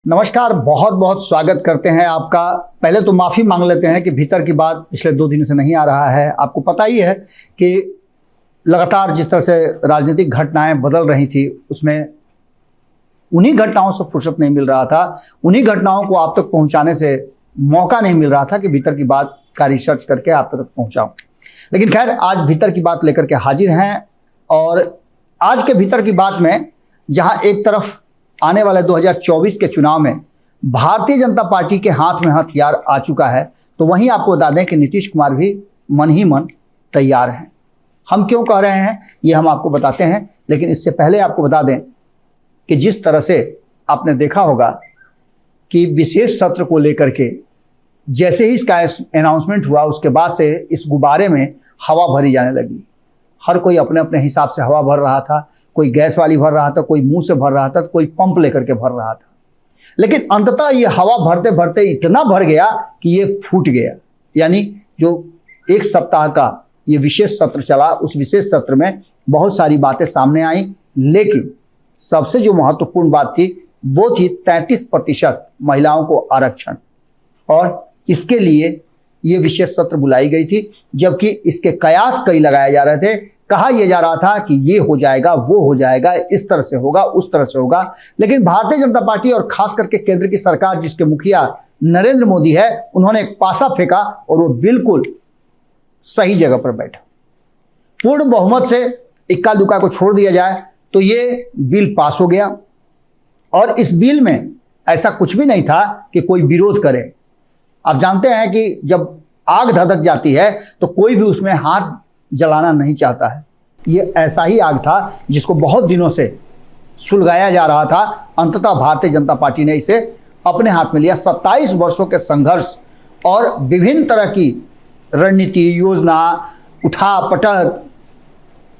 नमस्कार, बहुत बहुत स्वागत करते हैं आपका। पहले तो माफ़ी मांग लेते हैं कि भीतर की बात पिछले 2 दिनों से नहीं आ रहा है। आपको पता ही है कि लगातार जिस तरह से राजनीतिक घटनाएं बदल रही थी, उसमें उन्हीं घटनाओं से फुर्सत नहीं मिल रहा था, उन्हीं घटनाओं को आप तक पहुंचाने से मौका नहीं मिल रहा था कि भीतर की बात का रिसर्च करके आप तक पहुंचाऊं। लेकिन खैर, आज भीतर की बात लेकर के हाजिर हैं। और आज के भीतर की बात में जहां एक तरफ आने वाले 2024 के चुनाव में भारतीय जनता पार्टी के हाथ में हथियार आ चुका है, तो वहीं आपको बता दें कि नीतीश कुमार भी मन ही मन तैयार हैं। हम क्यों कह रहे हैं ये हम आपको बताते हैं, लेकिन इससे पहले आपको बता दें कि जिस तरह से आपने देखा होगा कि विशेष सत्र को लेकर के जैसे ही इसका अनाउंसमेंट हुआ, उसके बाद से इस गुब्बारे में हवा भरी जाने लगी। हर कोई अपने अपने हिसाब से हवा भर रहा था। कोई गैस वाली भर रहा था, कोई मुंह से भर रहा था, कोई पंप लेकर के भर रहा था। लेकिन अंततः ये हवा भरते भरते इतना भर गया कि ये फूट गया। यानी जो 1 सप्ताह का ये विशेष सत्र चला, उस विशेष सत्र में बहुत सारी बातें सामने आई, लेकिन सबसे जो महत्वपूर्ण बात थी वो थी 33% महिलाओं को आरक्षण। और इसके लिए ये विशेष सत्र बुलाई गई थी, जबकि इसके कयास कई लगाए जा रहे थे। कहा यह जा रहा था कि ये हो जाएगा, वो हो जाएगा, इस तरह से होगा, उस तरह से होगा। लेकिन भारतीय जनता पार्टी और खास करके केंद्र की सरकार, जिसके मुखिया नरेंद्र मोदी है, उन्होंने एक पासा फेंका और वो बिल्कुल सही जगह पर बैठा। पूर्ण बहुमत से इक्का दुक्का को छोड़ दिया जाए तो ये बिल पास हो गया। और इस बिल में ऐसा कुछ भी नहीं था कि कोई विरोध करे। आप जानते हैं कि जब आग धधक जाती है तो कोई भी उसमें हाथ जलाना नहीं चाहता है। ये ऐसा ही आग था जिसको बहुत दिनों से सुलगाया जा रहा था। अंततः भारतीय जनता पार्टी ने इसे अपने हाथ में लिया। 27 वर्षों के संघर्ष और विभिन्न तरह की रणनीति, योजना, उठा पटक,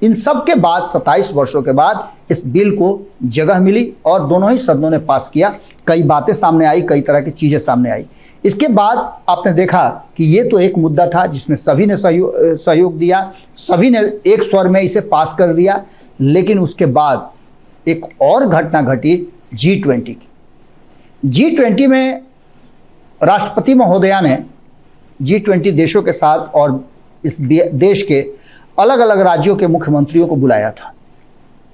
इन सब के बाद 27 वर्षों के बाद इस बिल को जगह मिली और दोनों ही सदनों ने पास किया। कई बातें सामने आई, कई तरह की चीज़ें सामने आई। इसके बाद आपने देखा कि ये तो एक मुद्दा था जिसमें सभी ने सहयोग दिया, सभी ने एक स्वर में इसे पास कर दिया। लेकिन उसके बाद एक और घटना घटी G20 की। G20 में राष्ट्रपति महोदया ने G20 देशों के साथ और इस देश के अलग अलग राज्यों के मुख्यमंत्रियों को बुलाया था।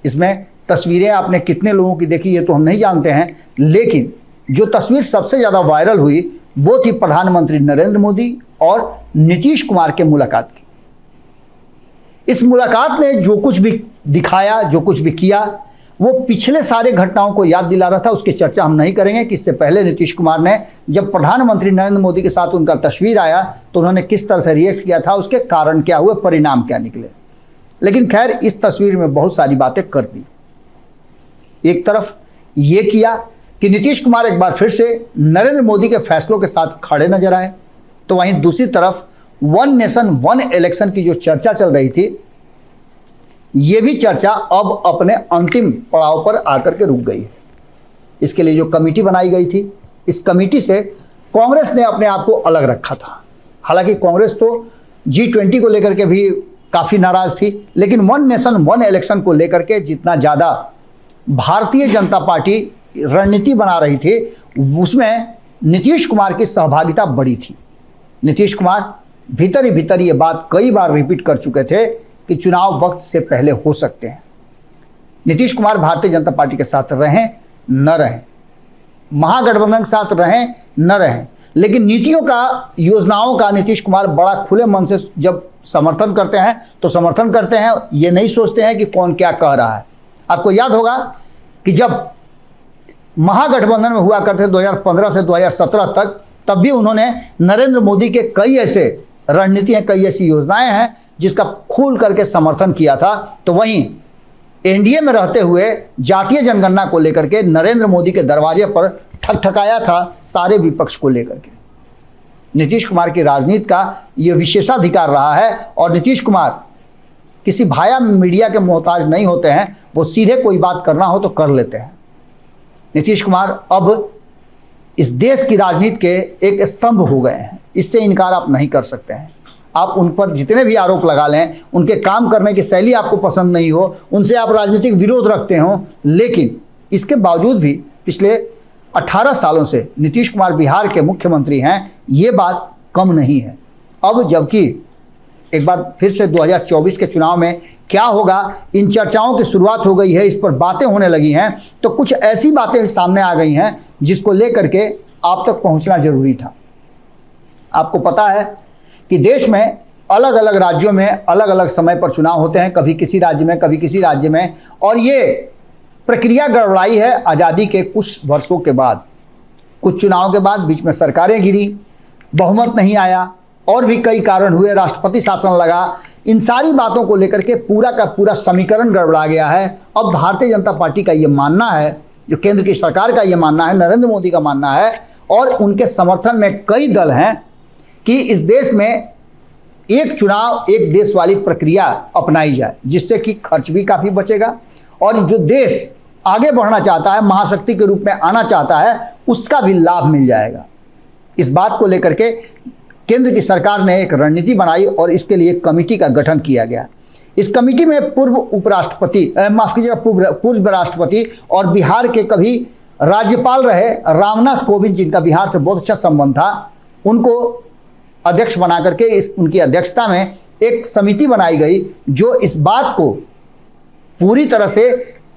इसमें तस्वीरें आपने कितने लोगों की देखी ये तो हम नहीं जानते हैं, लेकिन जो तस्वीर सबसे ज़्यादा वायरल हुई वो थी प्रधानमंत्री नरेंद्र मोदी और नीतीश कुमार के मुलाकात की। इस मुलाकात ने जो कुछ भी दिखाया, जो कुछ भी किया, वो पिछले सारे घटनाओं को याद दिला रहा था। उसकी चर्चा हम नहीं करेंगे कि इससे पहले नीतीश कुमार ने जब प्रधानमंत्री नरेंद्र मोदी के साथ उनका तस्वीर आया तो उन्होंने किस तरह से रिएक्ट किया था, उसके कारण क्या हुए, परिणाम क्या निकले। लेकिन खैर, इस तस्वीर में बहुत सारी बातें कर दी। एक तरफ ये किया कि नीतीश कुमार एक बार फिर से नरेंद्र मोदी के फैसलों के साथ खड़े नजर आए, तो वहीं दूसरी तरफ 1 नेशन 1 इलेक्शन की जो चर्चा चल रही थी, ये भी चर्चा अब अपने अंतिम पड़ाव पर आकर के रुक गई है। इसके लिए जो कमेटी बनाई गई थी, इस कमेटी से कांग्रेस ने अपने आप को अलग रखा था। हालांकि कांग्रेस तो G20 को लेकर के भी काफ़ी नाराज थी, लेकिन 1 नेशन 1 इलेक्शन को लेकर के जितना ज़्यादा भारतीय जनता पार्टी रणनीति बना रही थी, उसमें नीतीश कुमार की सहभागिता बड़ी थी। नीतीश कुमार भीतर ही भीतर ये बात कई बार रिपीट कर चुके थे कि चुनाव वक्त से पहले हो सकते हैं। नीतीश कुमार भारतीय जनता पार्टी के साथ रहें न रहें, महागठबंधन के साथ रहें न रहें, लेकिन नीतियों का, योजनाओं का नीतीश कुमार बड़ा खुले मन से जब समर्थन करते हैं तो समर्थन करते हैं। ये नहीं सोचते हैं कि कौन क्या कह रहा है। आपको याद होगा कि जब महागठबंधन में हुआ करते 2015 से 2017 तक, तब भी उन्होंने नरेंद्र मोदी के कई ऐसे रणनीतियाँ, कई ऐसी योजनाएं हैं जिसका खुल करके समर्थन किया था। तो वहीं एनडीए में रहते हुए जातीय जनगणना को लेकर के नरेंद्र मोदी के दरवाजे पर ठकठकाया था सारे विपक्ष को लेकर के। नीतीश कुमार की राजनीति का यह विशेषाधिकार रहा है और नीतीश कुमार किसी भाया मीडिया के मोहताज नहीं होते हैं। वो सीधे कोई बात करना हो तो कर लेते हैं। नीतीश कुमार अब इस देश की राजनीति के एक स्तंभ हो गए हैं, इससे इनकार आप नहीं कर सकते हैं। आप उन पर जितने भी आरोप लगा लें, उनके काम करने की शैली आपको पसंद नहीं हो, उनसे आप राजनीतिक विरोध रखते हो, लेकिन इसके बावजूद भी पिछले 18 सालों से नीतीश कुमार बिहार के मुख्यमंत्री हैं, ये बात कम नहीं है। अब जबकि एक बार फिर से 2024 के चुनाव में क्या होगा, इन चर्चाओं की शुरुआत हो गई है, इस पर बातें होने लगी हैं, तो कुछ ऐसी बातें सामने आ गई हैं जिसको लेकर के आप तक पहुंचना जरूरी था। आपको पता है कि देश में अलग अलग राज्यों में अलग अलग समय पर चुनाव होते हैं, कभी किसी राज्य में कभी किसी राज्य में, और ये प्रक्रिया गड़बड़ाई है आज़ादी के कुछ वर्षों के बाद। कुछ चुनाव के बाद बीच में सरकारें गिरी, बहुमत नहीं आया, और भी कई कारण हुए, राष्ट्रपति शासन लगा। इन सारी बातों को लेकर के पूरा का पूरा समीकरण गड़बड़ा गया है। अब भारतीय जनता पार्टी का ये मानना है, जो केंद्र की सरकार का ये मानना है, नरेंद्र मोदी का मानना है, और उनके समर्थन में कई दल हैं कि इस देश में एक चुनाव एक देश वाली प्रक्रिया अपनाई जाए, जिससे कि खर्च भी काफ़ी बचेगा और जो देश आगे बढ़ना चाहता है, महाशक्ति के रूप में आना चाहता है, उसका भी लाभ मिल जाएगा। इस बात को लेकर के केंद्र की सरकार ने एक रणनीति बनाई और इसके लिए एक कमेटी का गठन किया गया। इस कमेटी में पूर्व उपराष्ट्रपति, माफ कीजिएगा, पूर्व राष्ट्रपति और बिहार के कभी राज्यपाल रहे रामनाथ कोविंद, जिनका बिहार से बहुत अच्छा संबंध था, उनको अध्यक्ष बना करके उनकी अध्यक्षता में एक समिति बनाई गई जो इस बात को पूरी तरह से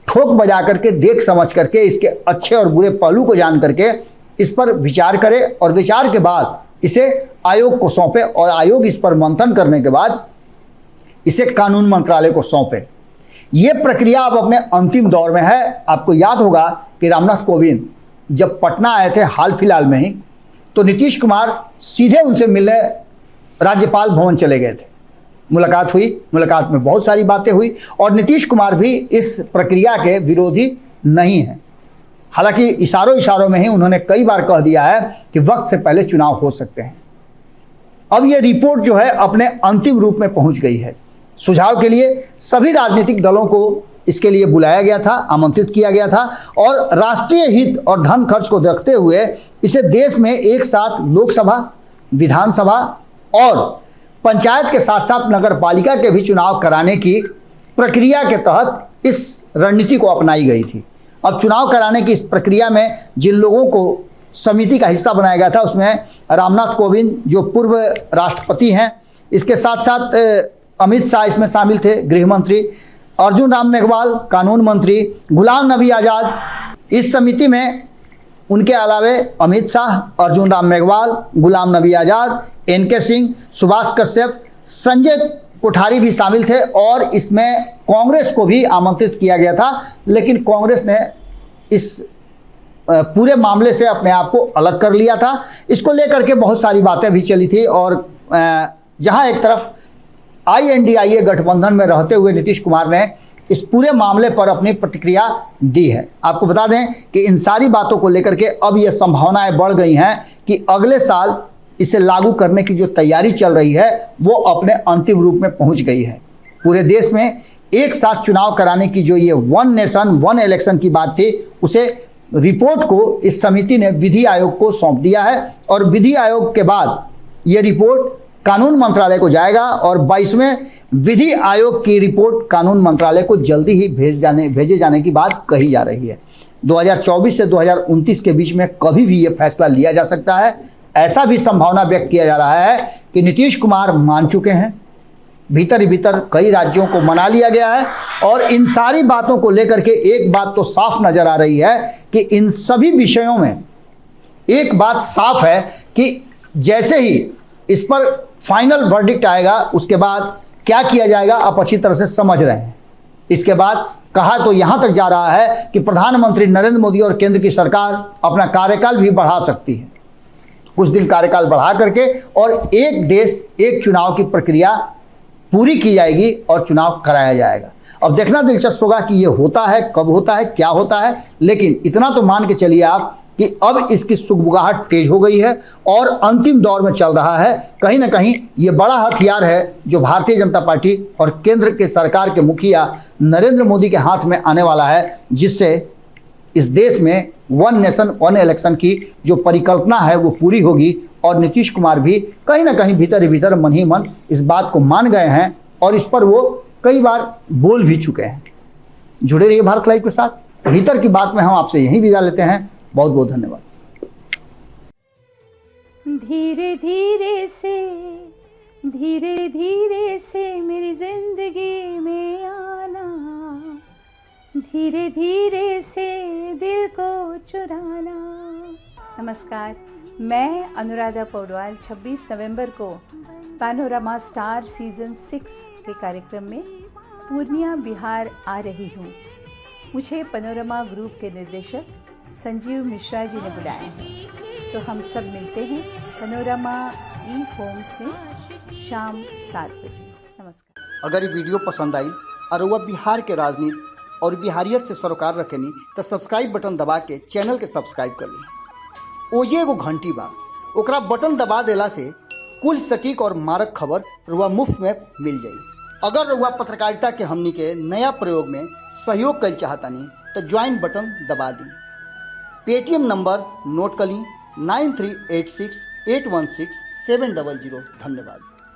ठोक बजा करके, देख समझ करके, इसके अच्छे और बुरे पहलू को जान करके इस पर विचार करे और विचार के बाद इसे आयोग को सौंपे और आयोग इस पर मंथन करने के बाद इसे कानून मंत्रालय को सौंपे। ये प्रक्रिया अब अपने अंतिम दौर में है। आपको याद होगा कि रामनाथ कोविंद जब पटना आए थे हाल फिलहाल में ही, तो नीतीश कुमार सीधे उनसे मिलने राज्यपाल भवन चले गए थे। मुलाकात हुई, मुलाकात में बहुत सारी बातें हुई और नीतीश कुमार भी इस प्रक्रिया के विरोधी नहीं हैं। हालांकि इशारों में ही उन्होंने कई बार कह दिया है कि वक्त से पहले चुनाव हो सकते हैं। अब ये रिपोर्ट जो है अपने अंतिम रूप में पहुंच गई है। सुझाव के लिए सभी राजनीतिक दलों को इसके लिए बुलाया गया था, आमंत्रित किया गया था और राष्ट्रीय हित और धन खर्च को देखते हुए इसे देश में एक साथ लोकसभा, विधानसभा और पंचायत के साथ साथ नगर पालिका के भी चुनाव कराने की प्रक्रिया के तहत इस रणनीति को अपनाई गई थी। अब चुनाव कराने की इस प्रक्रिया में जिन लोगों को समिति का हिस्सा बनाया गया था, उसमें रामनाथ कोविंद जो पूर्व राष्ट्रपति हैं, इसके साथ साथ अमित शाह इसमें शामिल थे, गृह मंत्री, अर्जुन राम मेघवाल कानून मंत्री, गुलाम नबी आज़ाद। इस समिति में उनके अलावे अमित शाह, अर्जुन राम मेघवाल, गुलाम नबी आज़ाद, एनके सिंह, सुभाष कश्यप, संजय कोठारी भी शामिल थे और इसमें कांग्रेस को भी आमंत्रित किया गया था, लेकिन कांग्रेस ने इस पूरे मामले से अपने आप को अलग कर लिया था। इसको लेकर के बहुत सारी बातें भी चली थी और जहां एक तरफ INDIA गठबंधन में रहते हुए नीतीश कुमार ने इस पूरे मामले पर अपनी प्रतिक्रिया दी है। आपको बता दें कि इन सारी बातों को लेकर के अब ये संभावनाएं बढ़ गई हैं कि अगले साल इसे लागू करने की जो तैयारी चल रही है वो अपने अंतिम रूप में पहुंच गई है। पूरे देश में एक साथ चुनाव कराने की जो ये वन नेशन वन इलेक्शन की बात थी, उसे रिपोर्ट को इस समिति ने विधि आयोग को सौंप दिया है और विधि आयोग के बाद ये रिपोर्ट कानून मंत्रालय को जाएगा और 22वें विधि आयोग की रिपोर्ट कानून मंत्रालय को जल्दी ही भेजे जाने की बात कही जा रही है। 2024 से 2029 के बीच में कभी भी ये फैसला लिया जा सकता है। ऐसा भी संभावना व्यक्त किया जा रहा है कि नीतीश कुमार मान चुके हैं, भीतर ही भीतर कई राज्यों को मना लिया गया है और इन सारी बातों को लेकर के एक बात तो साफ नजर आ रही है कि इन सभी विषयों में एक बात साफ है कि जैसे ही इस पर फाइनल वर्डिक्ट आएगा उसके बाद क्या किया जाएगा आप अच्छी तरह से समझ रहे हैं। इसके बाद कहा तो यहां तक जा रहा है कि प्रधानमंत्री नरेंद्र मोदी और केंद्र की सरकार अपना कार्यकाल भी बढ़ा सकती है, कुछ दिन कार्यकाल बढ़ा करके, और एक देश एक चुनाव की प्रक्रिया पूरी की जाएगी और चुनाव कराया जाएगा। अब देखना दिलचस्प होगा कि ये होता है, कब होता है, क्या होता है, लेकिन इतना तो मान के चलिए आप कि अब इसकी सुगबुगाहट तेज हो गई है और अंतिम दौर में चल रहा है। कहीं ना कहीं ये बड़ा हथियार है जो भारतीय जनता पार्टी और केंद्र के सरकार के मुखिया नरेंद्र मोदी के हाथ में आने वाला है, जिससे इस देश में वन नेशन वन इलेक्शन की जो परिकल्पना है वो पूरी होगी और नीतीश कुमार भी कहीं ना कहीं भीतर ही भीतर मन ही मन इस बात को मान गए हैं और इस पर वो कई बार बोल भी चुके हैं। जुड़े रहिए भारत लाइव के साथ। भीतर की बात में हम आपसे यहीं विदा लेते हैं। बहुत बहुत धन्यवाद। धीरे धीरे से मेरी जिंदगी में आना, धीरे धीरे से दिल को चुराना। नमस्कार, मैं अनुराधा पौडवाल 26 नवंबर को पैनोरामा स्टार सीजन 6 के कार्यक्रम में पूर्णिया बिहार आ रही हूँ। मुझे पैनोरामा ग्रुप के निर्देशक संजीव मिश्रा जी ने बुलाया है, तो हम सब मिलते हैं पैनोरामा ई होम्स में शाम 7 बजे। नमस्कार। अगर ये वीडियो पसंद आई और वह बिहार के राजनीति और बिहारियत से सरोकार रखेनी तो सब्सक्राइब बटन दबा के चैनल के सब्सक्राइब कर ली। ओजे एगो घंटी बा, ओकरा बटन दबा देला से कुल सटीक और मारक खबर रुआ मुफ्त में मिल जाई। अगर रुआ पत्रकारिता के हमनी के नया प्रयोग में सहयोग कर चाहतानी तो ज्वाइन बटन दबा दी। पेटीएम नंबर नोट कर ली 9386816700। धन्यवाद।